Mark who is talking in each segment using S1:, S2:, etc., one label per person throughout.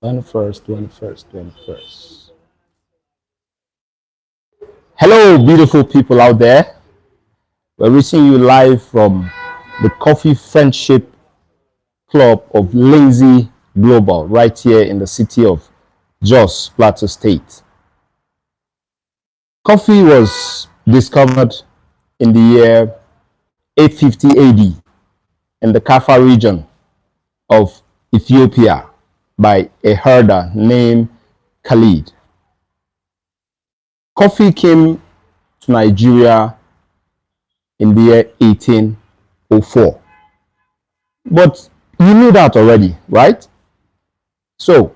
S1: 21st. Hello, beautiful people out there. We're reaching you live from the Coffee Friendship Club of LINGZHI Global, right here in the city of Jos, Plateau State. Coffee was discovered in the year 850 AD in the Kaffa region of Ethiopia by a herder named Khalid. Coffee came to Nigeria in the year 1804. But you knew that already, right? So,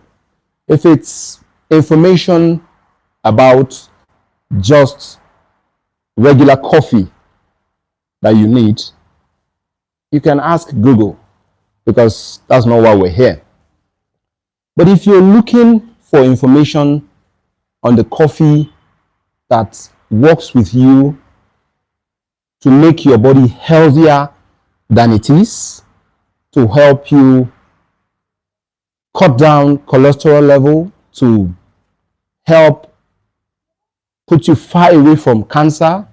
S1: if it's information about just regular coffee that you need, you can ask Google, because that's not why we're here. But if you're looking for information on the coffee that works with you to make your body healthier than it is, to help you cut down cholesterol level, to help put you far away from cancer,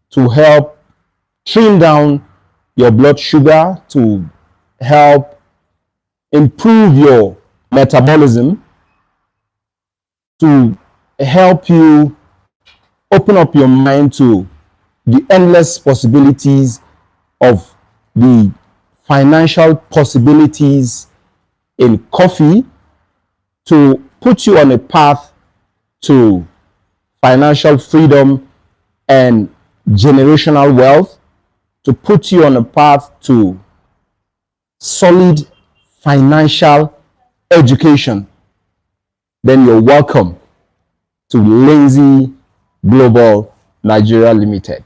S1: to help trim down your blood sugar, to help improve your metabolism, to help you open up your mind to the endless possibilities of the financial possibilities in coffee, to put you on a path to financial freedom and generational wealth, to put you on a path to solid financial education, then you're welcome to LINGZHI Global Nigeria Limited.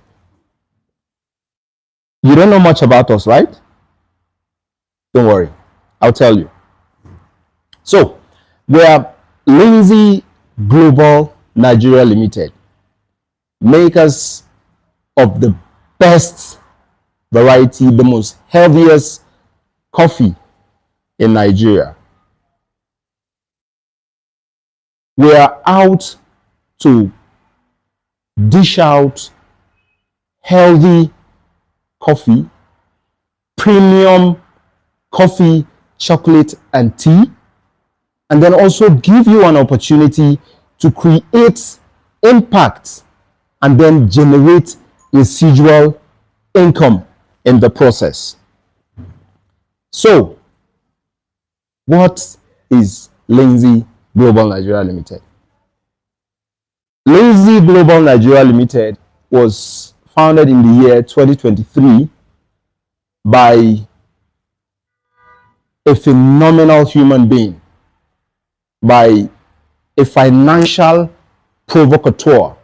S1: You don't know much about us, right? Don't worry, I'll tell you. So, we are LINGZHI Global Nigeria Limited, makers of the best variety, the most healthiest coffee in Nigeria. We are out to dish out healthy coffee, premium coffee, chocolate, and tea, and then also give you an opportunity to create impact and then generate residual income in the process. So, what is LINGZHI Global Nigeria Limited? LINGZHI Global Nigeria Limited was founded in the year 2023 by a phenomenal human being, by a financial provocateur,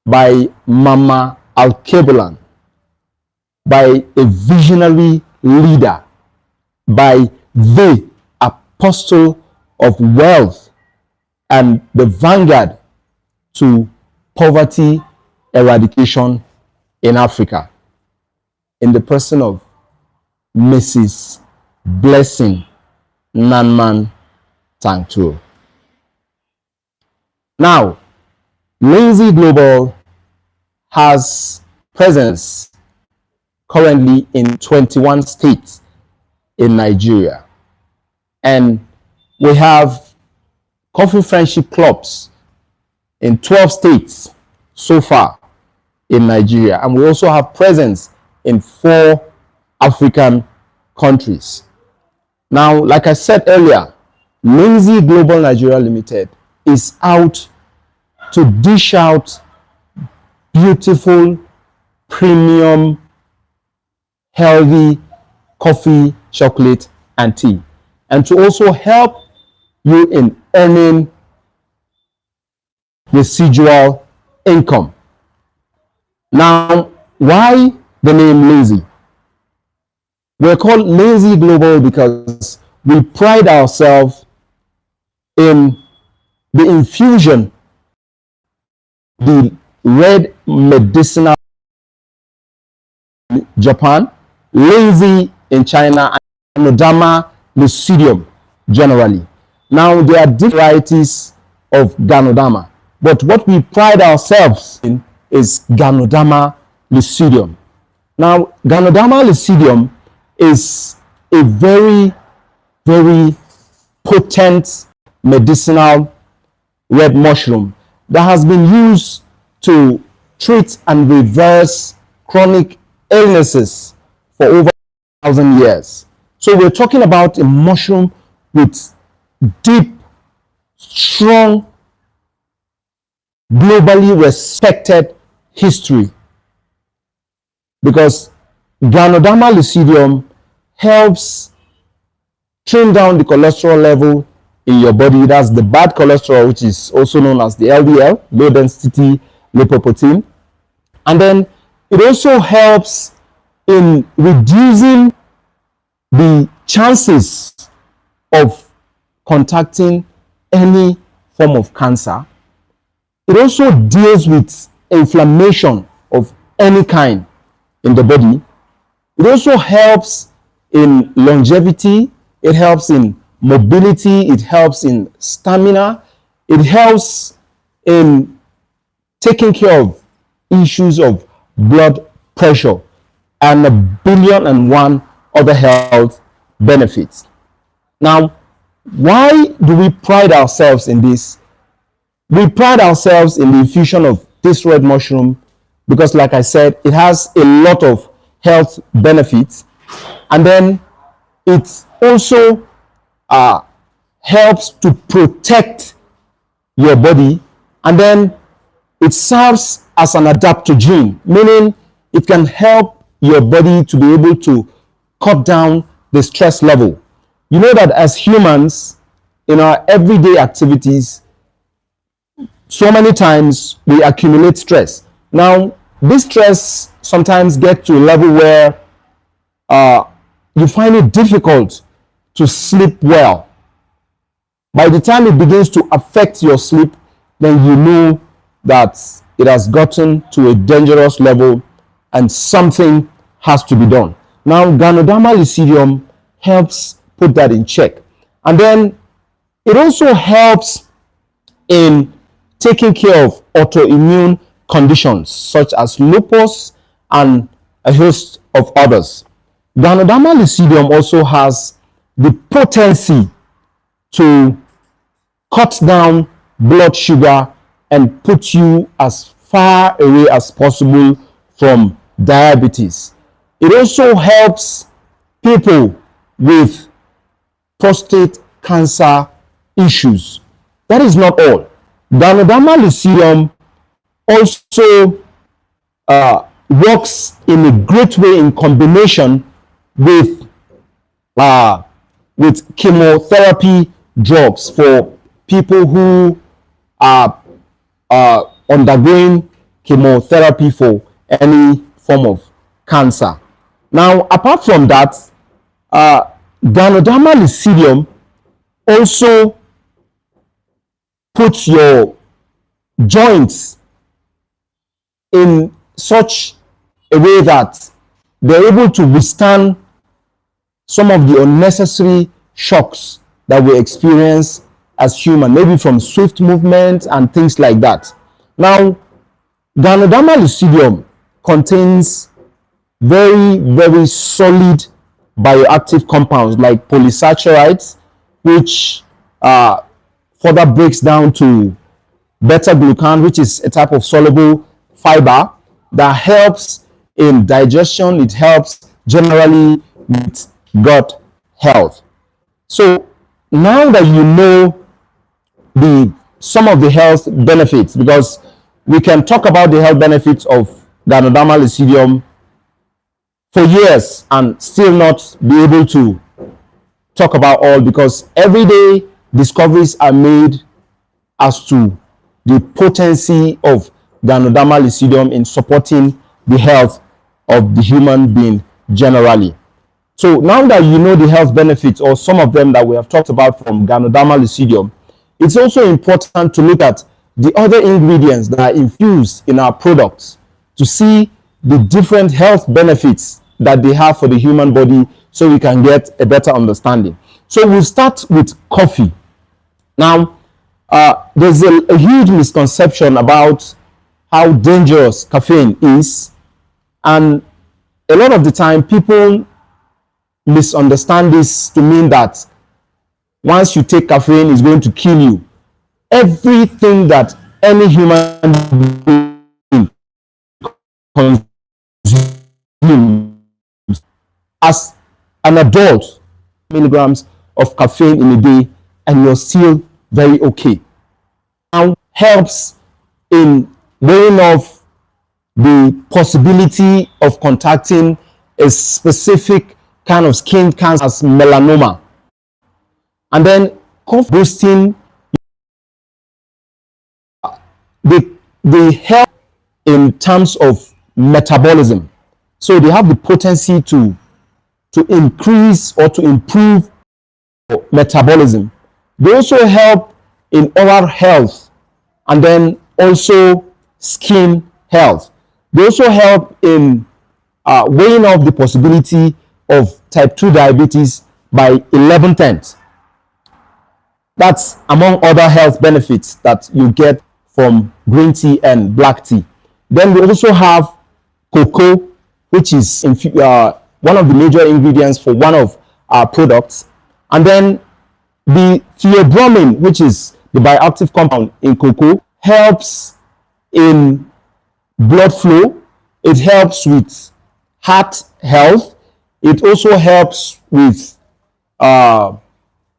S1: by Mama Al-Kebulan, by a visionary leader, by the apostle of wealth and the vanguard to poverty eradication in Africa, in the person of Mrs. Blessing Nanman Tangtur. Now, LINGZHI Global has presence currently in 21 states in Nigeria, and we have coffee friendship clubs in 12 states so far in Nigeria, and we also have presence in 4 African countries. Now, like I said earlier, LINGZHI Global Nigeria Limited is out to dish out beautiful, premium, healthy coffee, chocolate, and tea, and to also help you in earning residual income. Now, why the name LINGZHI? We're called LINGZHI Global because we pride ourselves in the infusion, the red medicinal in Japan, LINGZHI in China, and Nodama lucidium generally. Now, there are different varieties of Ganoderma, but what we pride ourselves in is Ganoderma lucidium. Now, Ganoderma lucidium is a very, very potent medicinal red mushroom that has been used to treat and reverse chronic illnesses for over 1,000 years. So we're talking about a mushroom with deep, strong, globally respected history, because Ganoderma lucidium helps trim down the cholesterol level in your body. That's the bad cholesterol, which is also known as the LDL, low density lipoprotein. And then it also helps in reducing the chances of contracting any form of cancer. It also deals with inflammation of any kind in the body. It also helps in longevity. It helps in mobility. It helps in stamina. It helps in taking care of issues of blood pressure and 1,000,000,001 other health benefits. Now, why do we pride ourselves in this? We pride ourselves in the infusion of this red mushroom because, like I said, it has a lot of health benefits, and then it also helps to protect your body, and then it serves as an adaptogen, meaning it can help your body to be able to cut down the stress level. You know that as humans, in our everyday activities, so many times we accumulate stress. Now, this stress sometimes gets to a level where you find it difficult to sleep well. By the time it begins to affect your sleep, then you know that it has gotten to a dangerous level and something has to be done. Now, Ganoderma lucidium helps put that in check. And then it also helps in taking care of autoimmune conditions such as lupus and a host of others. Ganoderma lucidium also has the potency to cut down blood sugar and put you as far away as possible from diabetes. It also helps people with prostate cancer issues. That is not all. Ganoderma lucidium also works in a great way in combination with chemotherapy drugs for people who are undergoing chemotherapy for any form of cancer. Now, apart from that, Ganoderma lucidium also puts your joints in such a way that they're able to withstand some of the unnecessary shocks that we experience as human, maybe from swift movement and things like that. Now, Ganoderma lucidium contains very, very solid bioactive compounds like polysaccharides, which further breaks down to beta-glucan, which is a type of soluble fiber that helps in digestion. It helps generally with gut health. So now that you know some of the health benefits, because we can talk about the health benefits of Ganoderma lucidium for years and still not be able to talk about all, because every day discoveries are made as to the potency of Ganoderma lucidium in supporting the health of the human being generally. So now that you know the health benefits, or some of them that we have talked about from Ganoderma lucidium, it's also important to look at the other ingredients that are infused in our products to see the different health benefits that they have for the human body, so we can get a better understanding. So we'll start with coffee. Now, there's a huge misconception about how dangerous caffeine is, and a lot of the time people misunderstand this to mean that once you take caffeine, it's going to kill you. Everything that any human being consumes as an adult, milligrams of caffeine in a day, and you're still very okay. Now, helps in weighing off the possibility of contacting a specific kind of skin cancer as melanoma, and then boosting the health in terms of metabolism. So they have the potency to increase or to improve metabolism. They also help in oral health, and then also skin health. They also help in weighing off the possibility of type 2 diabetes by 11/10. That's among other health benefits that you get from green tea and black tea. Then we also have cocoa, which is one of the major ingredients for one of our products. And then the theobromine, which is the bioactive compound in cocoa, helps in blood flow. It helps with heart health. It also helps with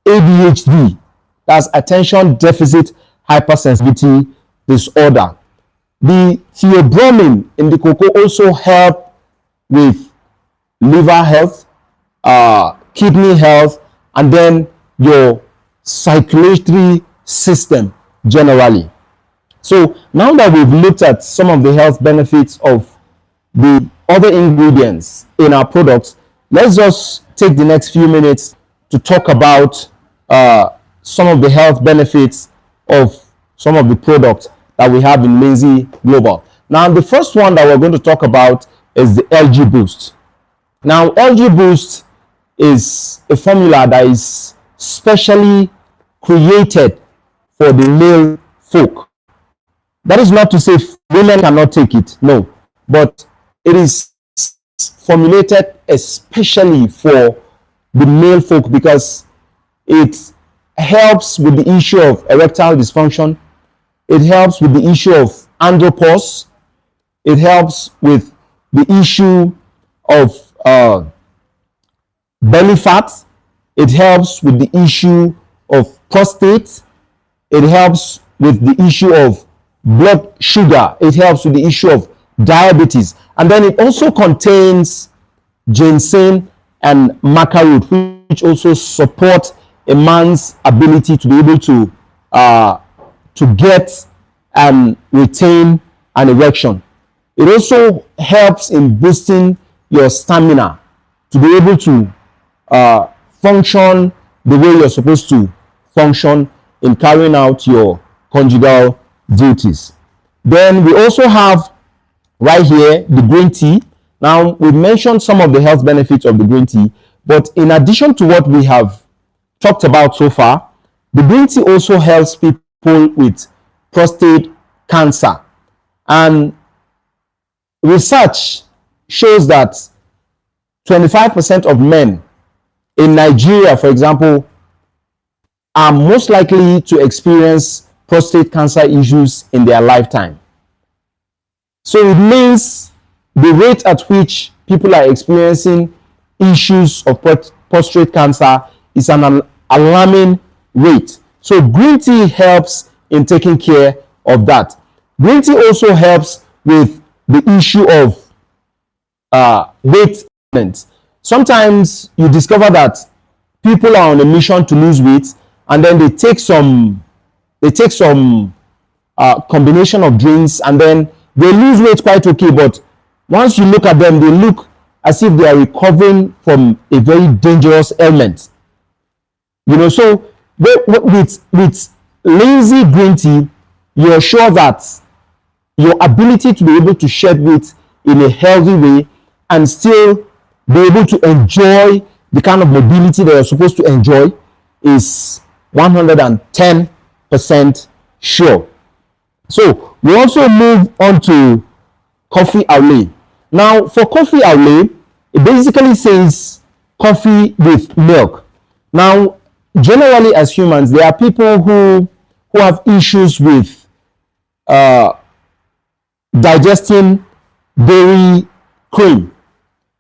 S1: ADHD, that's attention deficit hypersensitivity disorder. The theobromine in the cocoa also help with liver health, kidney health, and then your circulatory system generally. So now that we've looked at some of the health benefits of the other ingredients in our products, let's just take the next few minutes to talk about some of the health benefits of some of the products that we have in LINGZHI Global. Now, the first one that we're going to talk about is the LG Boost. Now, LG Boost is a formula that is specially created for the male folk. That is not to say women cannot take it, no, but it is formulated especially for the male folk because it helps with the issue of erectile dysfunction. It helps with the issue of andropause. It helps with the issue of belly fat. It helps with the issue of prostate. It helps with the issue of blood sugar. It helps with the issue of diabetes. And then it also contains ginseng and maca root, which also support a man's ability to be able to get and retain an erection. It also helps in boosting your stamina to be able to function the way you're supposed to function in carrying out your conjugal duties. Then we also have right here the green tea. Now, we mentioned some of the health benefits of the green tea, but in addition to what we have talked about so far, the green tea also helps people with prostate cancer. And research shows that 25% of men in Nigeria, for example, are most likely to experience prostate cancer issues in their lifetime. So it means the rate at which people are experiencing issues of prostate cancer is an alarming rate. So green tea helps in taking care of that. Green tea also helps with the issue of weight management. Sometimes you discover that people are on a mission to lose weight, and then they take some combination of drinks, and then they lose weight quite okay. But once you look at them, they look as if they are recovering from a very dangerous ailment. So with LINGZHI green tea, you're sure that your ability to be able to shed weight in a healthy way and still be able to enjoy the kind of mobility that you're supposed to enjoy is 110% sure. So we also move on to coffee away. Now for coffee away, it basically says coffee with milk. Now generally as humans, there are people who have issues with digesting dairy cream.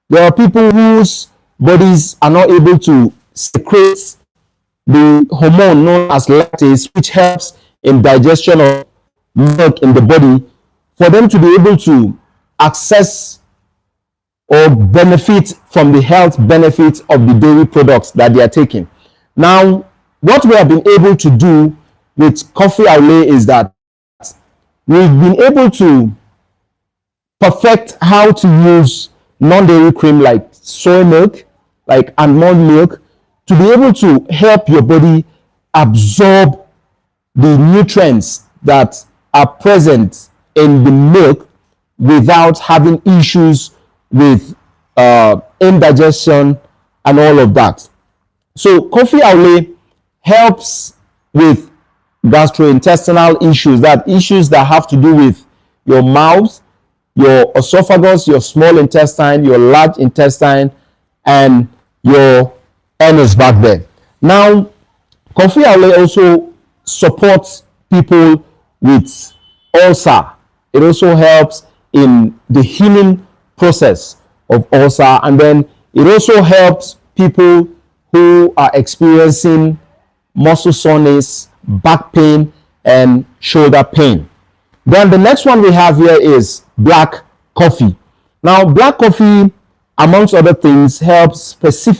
S1: There are people whose bodies are not able to secrete the hormone known as lactase, which helps in digestion of milk in the body, for them to be able to access or benefit from the health benefits of the dairy products that they are taking. Now, what we have been able to do with coffee away is that we've been able to perfect how to use non-dairy cream like soy milk, like almond milk, to be able to help your body absorb the nutrients that are present in the milk without having issues with indigestion and all of that. So coffee away helps with gastrointestinal issues, that issues that have to do with your mouth, your esophagus, your small intestine, your large intestine, and your anus back there. Now, coffee away also supports people with ulcer. It also helps in the healing process of ulcer, and then it also helps people who are experiencing muscle soreness, back pain, and shoulder pain. Then the next one we have here is black coffee. Now, black coffee, amongst other things, helps specifically